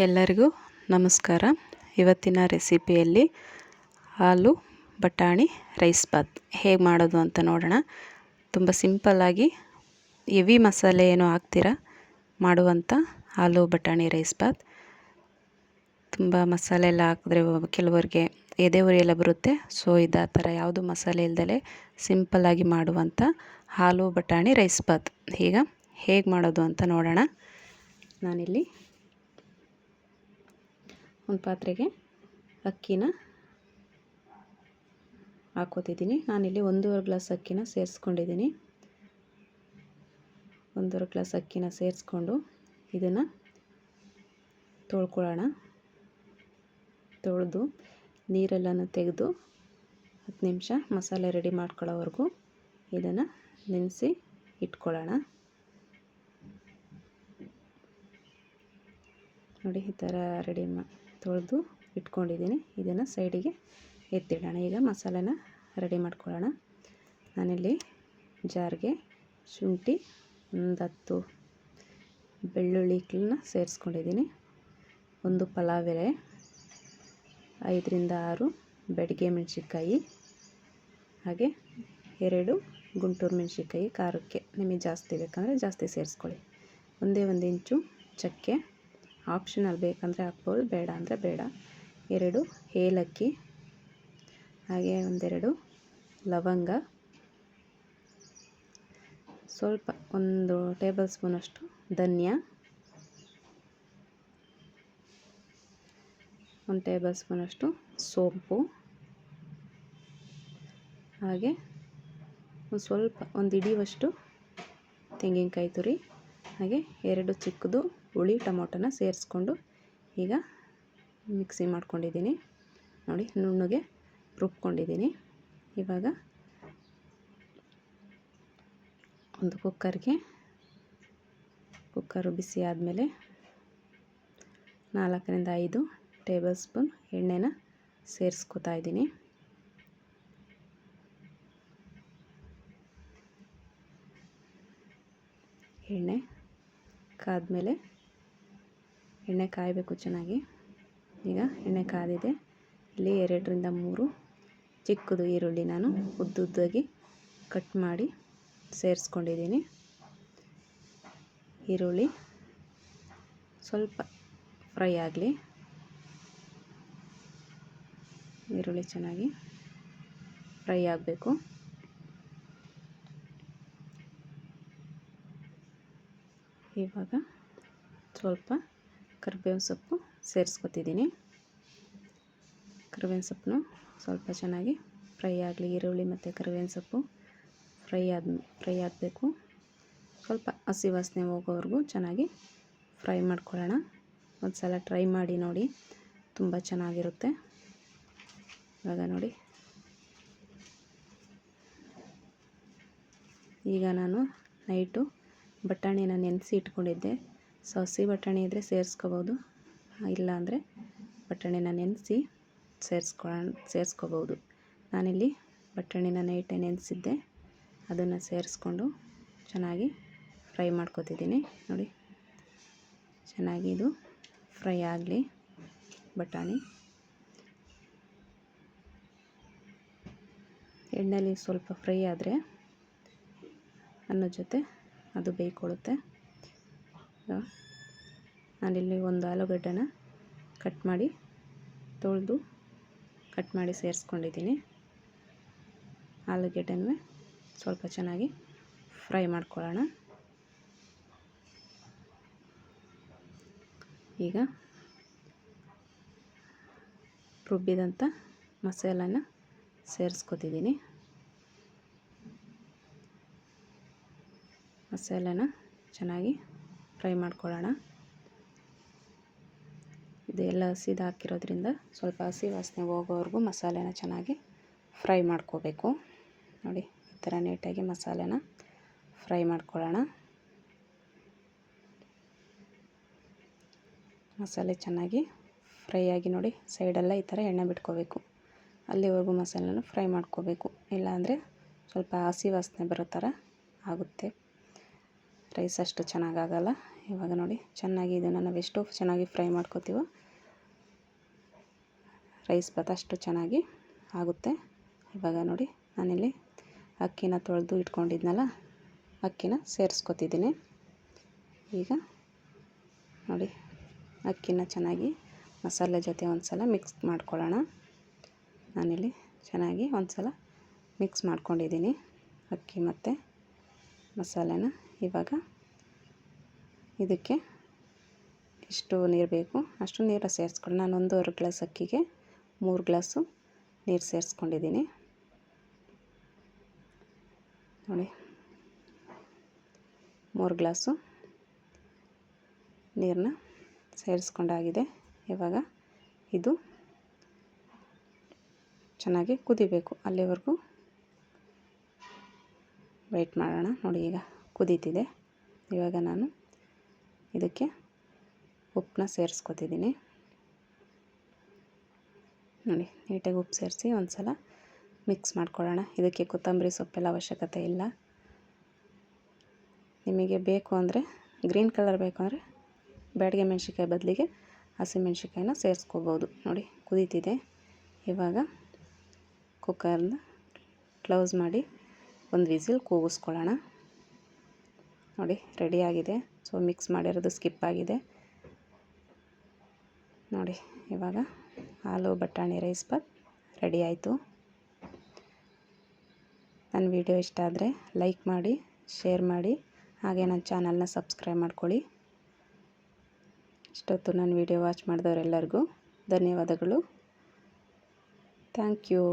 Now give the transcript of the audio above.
ಎಲ್ಲರಿಗೂ ನಮಸ್ಕಾರ. ಇವತ್ತಿನ ರೆಸಿಪಿಯಲ್ಲಿ ಆಲೂ ಬಟಾಣಿ ರೈಸ್ ಬಾತ್ ಹೇಗೆ ಮಾಡೋದು ಅಂತ ನೋಡೋಣ. ತುಂಬ ಸಿಂಪಲ್ಲಾಗಿ ಹೆವಿ ಮಸಾಲೆ ಏನೋ ಹಾಕ್ತೀರ ಮಾಡುವಂಥ ಆಲೂ ಬಟಾಣಿ ರೈಸ್ ಬಾತ್. ತುಂಬ ಮಸಾಲೆ ಎಲ್ಲ ಹಾಕಿದ್ರೆ ಕೆಲವರಿಗೆ ಎದೆ ಉರಿ ಎಲ್ಲ ಬರುತ್ತೆ. ಸೊ ಇದು ಆ ಥರ ಯಾವುದು ಮಸಾಲೆ ಇಲ್ದಲೆ ಸಿಂಪಲ್ಲಾಗಿ ಮಾಡುವಂಥ ಆಲೂ ಬಟಾಣಿ ರೈಸ್ ಬಾತ್ ಈಗ ಹೇಗೆ ಮಾಡೋದು ಅಂತ ನೋಡೋಣ. ನಾನಿಲ್ಲಿ ಒಂದು ಪಾತ್ರೆಗೆ ಅಕ್ಕಿನ ಹಾಕೋತಿದ್ದೀನಿ. ನಾನಿಲ್ಲಿ 1.5 ಗ್ಲಾಸ್ ಅಕ್ಕಿನ ಸೇರಿಸ್ಕೊಂಡಿದ್ದೀನಿ. 1.5 ಗ್ಲಾಸ್ ಅಕ್ಕಿನ ಸೇರಿಸ್ಕೊಂಡು ಇದನ್ನು ತೊಳ್ಕೊಳ್ಳೋಣ. ತೊಳೆದು ನೀರೆಲ್ಲನೂ ತೆಗೆದು 10 ನಿಮಿಷ ಮಸಾಲೆ ರೆಡಿ ಮಾಡ್ಕೊಳ್ಳೋವರೆಗೂ ಇದನ್ನು ನೆನೆಸಿ ಇಟ್ಕೊಳ್ಳೋಣ. ನೋಡಿ ಈ ಥರ ತೊಳೆದು ಇಟ್ಕೊಂಡಿದ್ದೀನಿ. ಇದನ್ನು ಸೈಡಿಗೆ ಎತ್ತಿಡೋಣ. ಈಗ ಮಸಾಲೆನ ರೆಡಿ ಮಾಡ್ಕೊಳ್ಳೋಣ. ನಾನಿಲ್ಲಿ ಜಾರ್ಗೆ ಶುಂಠಿ, 10 ಬೆಳ್ಳುಳ್ಳಿಗಳನ್ನ ಸೇರಿಸ್ಕೊಂಡಿದ್ದೀನಿ. 1 ಪಲಾವ್ ಎಲೆ, 5 ರಿಂದ 6 ಬೆಡಗೆ ಮೆಣಸಿನ್ಕಾಯಿ, ಹಾಗೆ 2 ಗುಂಟೂರು ಮೆಣಸಿನ್ಕಾಯಿ ಖಾರಕ್ಕೆ. ನಿಮಗೆ ಜಾಸ್ತಿ ಬೇಕಂದರೆ ಜಾಸ್ತಿ ಸೇರಿಸ್ಕೊಳ್ಳಿ. ಒಂದೇ 1 ಇಂಚು ಚಕ್ಕೆ, ಆಪ್ಷನಲ್ ಬೇಕಂದರೆ ಹಾಕ್ಬೋದು, ಬೇಡ ಅಂದರೆ ಬೇಡ. 2 ಏಲಕ್ಕಿ, ಹಾಗೆ 1-2 ಲವಂಗ, ಸ್ವಲ್ಪ 1 ಟೇಬಲ್ ಸ್ಪೂನಷ್ಟು ಧನಿಯಾ, 1 ಟೇಬಲ್ ಸ್ಪೂನಷ್ಟು ಸೋಂಪು, ಹಾಗೆ ಒಂದು ಹಿಡಿಯುವಷ್ಟು ತೆಂಗಿನಕಾಯಿ ತುರಿ, ಹಾಗೆ 2 ಚಿಕ್ಕದು ಹುಳಿ ಟೊಮೊಟೊನ ಸೇರಿಸ್ಕೊಂಡು ಈಗ ಮಿಕ್ಸಿ ಮಾಡ್ಕೊಂಡಿದ್ದೀನಿ. ನೋಡಿ ನುಣ್ಣಗೆ ರುಬ್ಕೊಂಡಿದ್ದೀನಿ. ಇವಾಗ ಒಂದು ಕುಕ್ಕರು ಬಿಸಿ ಆದಮೇಲೆ 4 ರಿಂದ 5 ಟೇಬಲ್ ಸ್ಪೂನ್ ಎಣ್ಣೆನ ಸೇರಿಸ್ಕೊತಾ ಇದ್ದೀನಿ. ಎಣ್ಣೆ ಕಾದ್ಮೇಲೆ ಎಣ್ಣೆ ಕಾಯಬೇಕು ಚೆನ್ನಾಗಿ. ಈಗ ಎಣ್ಣೆ ಕಾದಿದೆ. ಇಲ್ಲಿ 2 ರಿಂದ 3 ಚಿಕ್ಕದು ಈರುಳ್ಳಿ ನಾನು ಉದ್ದುದ್ದಾಗಿ ಕಟ್ ಮಾಡಿ ಸೇರಿಸ್ಕೊಂಡಿದ್ದೀನಿ. ಈರುಳ್ಳಿ ಸ್ವಲ್ಪ ಫ್ರೈ ಆಗಲಿ. ಈರುಳ್ಳಿ ಚೆನ್ನಾಗಿ ಫ್ರೈ ಆಗಬೇಕು. ಇವಾಗ ಸ್ವಲ್ಪ ಕರಿಬೇವಿನ ಸೊಪ್ಪು ಸೇರಿಸ್ಕೊತಿದ್ದೀನಿ. ಕರಿಬೇವಿನ ಸೊಪ್ಪನ್ನು ಸ್ವಲ್ಪ ಚೆನ್ನಾಗಿ ಫ್ರೈ ಆಗಲಿ. ಈರುಳ್ಳಿ ಮತ್ತು ಕರಿಬೇವಿನ ಸೊಪ್ಪು ಫ್ರೈ ಆಗಬೇಕು. ಸ್ವಲ್ಪ ಹಸಿ ವಾಸನೆ ಹೋಗೋವರೆಗೂ ಚೆನ್ನಾಗಿ ಫ್ರೈ ಮಾಡ್ಕೊಳ್ಳೋಣ. ಒಂದು ಸಲ ಟ್ರೈ ಮಾಡಿ ನೋಡಿ, ತುಂಬ ಚೆನ್ನಾಗಿರುತ್ತೆ. ಇವಾಗ ನೋಡಿ, ಈಗ ನಾನು ನೈಟು ಬಟಾಣಿನ ನೆನೆಸಿ ಇಟ್ಕೊಂಡಿದ್ದೆ. ಸೊ ಹಸಿ ಬಟಾಣಿ ಇದ್ದರೆ ಸೇರಿಸ್ಕೋಬೋದು, ಇಲ್ಲ ಅಂದರೆ ಬಟಾಣಿನ ನೆನೆಸಿ ಸೇರಿಸ್ಕೋಬೋದು. ನಾನಿಲ್ಲಿ ಬಟಾಣಿನ ನೈಟೇ ನೆನೆಸಿದ್ದೆ, ಅದನ್ನು ಸೇರಿಸ್ಕೊಂಡು ಚೆನ್ನಾಗಿ ಫ್ರೈ ಮಾಡ್ಕೊತಿದ್ದೀನಿ. ನೋಡಿ ಚೆನ್ನಾಗಿ ಇದು ಫ್ರೈ ಆಗಲಿ. ಬಟಾಣಿ ಎಣ್ಣೆಲಿ ಸ್ವಲ್ಪ ಫ್ರೈ ಆದರೆ ಅನ್ನದ ಜೊತೆ ಅದು ಬೇಯ್ಕೊಳ್ಳುತ್ತೆ. ನಾನಿಲ್ಲಿ 1 ಆಲೂಗಡ್ಡೆನ ತೊಳೆದು ಕಟ್ ಮಾಡಿ ಸೇರಿಸ್ಕೊಂಡಿದ್ದೀನಿ. ಆಲೂಗಡ್ಡೆನೂ ಸ್ವಲ್ಪ ಚೆನ್ನಾಗಿ ಫ್ರೈ ಮಾಡ್ಕೊಳ್ಳೋಣ. ಈಗ ರುಬ್ಬಿದಂಥ ಮಸಾಲನ ಸೇರಿಸ್ಕೊತಿದ್ದೀನಿ. ಮಸಾಲೆನ ಚೆನ್ನಾಗಿ ಫ್ರೈ ಮಾಡ್ಕೊಳ್ಳೋಣ. ಇದು ಎಲ್ಲ ಹಸಿದು ಹಾಕಿರೋದ್ರಿಂದ ಸ್ವಲ್ಪ ಹಸಿ ವಾಸನೆ ಹೋಗೋವರೆಗೂ ಮಸಾಲೆನ ಚೆನ್ನಾಗಿ ಫ್ರೈ ಮಾಡ್ಕೋಬೇಕು. ನೋಡಿ ಈ ಥರ ನೀಟಾಗಿ ಮಸಾಲೆನ ಫ್ರೈ ಮಾಡ್ಕೊಳ್ಳೋಣ. ಮಸಾಲೆ ಚೆನ್ನಾಗಿ ಫ್ರೈ ಆಗಿ ನೋಡಿ ಸೈಡೆಲ್ಲ ಈ ಥರ ಎಣ್ಣೆ ಬಿಟ್ಕೋಬೇಕು. ಅಲ್ಲಿವರೆಗೂ ಮಸಾಲೆನ ಫ್ರೈ ಮಾಡ್ಕೋಬೇಕು. ಇಲ್ಲಾಂದರೆ ಸ್ವಲ್ಪ ಹಸಿ ವಾಸನೆ ಬರೋ ಥರ ಆಗುತ್ತೆ. ರೈಸ್ ಅಷ್ಟು ಚೆನ್ನಾಗಾಗಲ್ಲ. ಇವಾಗ ನೋಡಿ ಚೆನ್ನಾಗಿ ಇದನ್ನು ನಾವು ಎಷ್ಟು ಚೆನ್ನಾಗಿ ಫ್ರೈ ಮಾಡ್ಕೋತೀವೋ ರೈಸ್ ಬಾತ್ ಅಷ್ಟು ಚೆನ್ನಾಗಿ ಆಗುತ್ತೆ. ಇವಾಗ ನೋಡಿ ನಾನಿಲ್ಲಿ ಅಕ್ಕಿನ ತೊಳೆದು ಇಟ್ಕೊಂಡಿದ್ನಲ್ಲ, ಅಕ್ಕಿನ ಸೇರಿಸ್ಕೊತಿದ್ದೀನಿ. ಈಗ ನೋಡಿ ಅಕ್ಕಿನ ಚೆನ್ನಾಗಿ ಮಸಾಲೆ ಜೊತೆ ಒಂದು ಸಲ ಮಿಕ್ಸ್ ಮಾಡ್ಕೊಳ್ಳೋಣ. ನಾನಿಲ್ಲಿ ಚೆನ್ನಾಗಿ ಒಂದು ಸಲ ಮಿಕ್ಸ್ ಮಾಡ್ಕೊಂಡಿದ್ದೀನಿ ಅಕ್ಕಿ ಮತ್ತು ಮಸಾಲೆನ. ಇವಾಗ ಇದಕ್ಕೆ ಎಷ್ಟು ನೀರು ಬೇಕು ಅಷ್ಟು ನೀರು ಸೇರಿಸ್ಕೊಳ್ಳಿ. ನಾನು 1.5 ಗ್ಲಾಸ್ ಅಕ್ಕಿಗೆ 3 ಗ್ಲಾಸು ನೀರು ಸೇರಿಸ್ಕೊಂಡಿದ್ದೀನಿ ನೋಡಿ. 3 ಗ್ಲಾಸು ನೀರನ್ನ ಸೇರಿಸ್ಕೊಂಡಾಗಿದೆ. ಇವಾಗ ಇದು ಚೆನ್ನಾಗಿ ಕುದಿಬೇಕು, ಅಲ್ಲಿವರೆಗೂ ವೆಯ್ಟ್ ಮಾಡೋಣ. ನೋಡಿ ಈಗ ಕುದೀತಿದೆ. ಇವಾಗ ನಾನು ಇದಕ್ಕೆ ಉಪ್ಪನ್ನ ಸೇರಿಸ್ಕೊತಿದ್ದೀನಿ ನೋಡಿ. ನೀಟಾಗಿ ಉಪ್ಪು ಸೇರಿಸಿ ಒಂದು ಸಲ ಮಿಕ್ಸ್ ಮಾಡ್ಕೊಳ್ಳೋಣ. ಇದಕ್ಕೆ ಕೊತ್ತಂಬರಿ ಸೊಪ್ಪೆಲ್ಲ ಅವಶ್ಯಕತೆ ಇಲ್ಲ. ನಿಮಗೆ ಬೇಕು ಅಂದರೆ ಗ್ರೀನ್ ಕಲರ್ ಬೇಕು ಅಂದರೆ ಬ್ಯಾಡಗೆ ಮೆಣಸಿನ್ಕಾಯಿ ಬದಲಿಗೆ ಹಸಿಮೆಣ್ಸಿನ್ಕಾಯಿನ ಸೇರಿಸ್ಕೋಬೋದು. ನೋಡಿ ಕುದೀತಿದೆ. ಇವಾಗ ಕುಕ್ಕರ್ನ ಕ್ಲೋಸ್ ಮಾಡಿ ಒಂದು ವಿಸಿಲ್ ಕೂಗಿಸ್ಕೊಳ್ಳೋಣ. ನೋಡಿ ರೆಡಿಯಾಗಿದೆ. ಸೊ ಮಿಕ್ಸ್ ಮಾಡಿರೋದು ಸ್ಕಿಪ್ ಆಗಿದೆ ನೋಡಿ. ಇವಾಗ ಆಲೂ ಬಟಾಣಿ ರೈಸ್ ಬಾತ್ ರೆಡಿ ಆಯಿತು. ನನ್ನ ವಿಡಿಯೋ ಇಷ್ಟ ಆದರೆ ಲೈಕ್ ಮಾಡಿ, ಶೇರ್ ಮಾಡಿ, ಹಾಗೆ ನನ್ನ ಚಾನಲ್ನ ಸಬ್ಸ್ಕ್ರೈಬ್ ಮಾಡ್ಕೊಳ್ಳಿ. ಇಷ್ಟೊತ್ತು ನನ್ನ ವಿಡಿಯೋ ವಾಚ್ ಮಾಡಿದವರೆಲ್ಲರಿಗೂ ಧನ್ಯವಾದಗಳು. Thank you.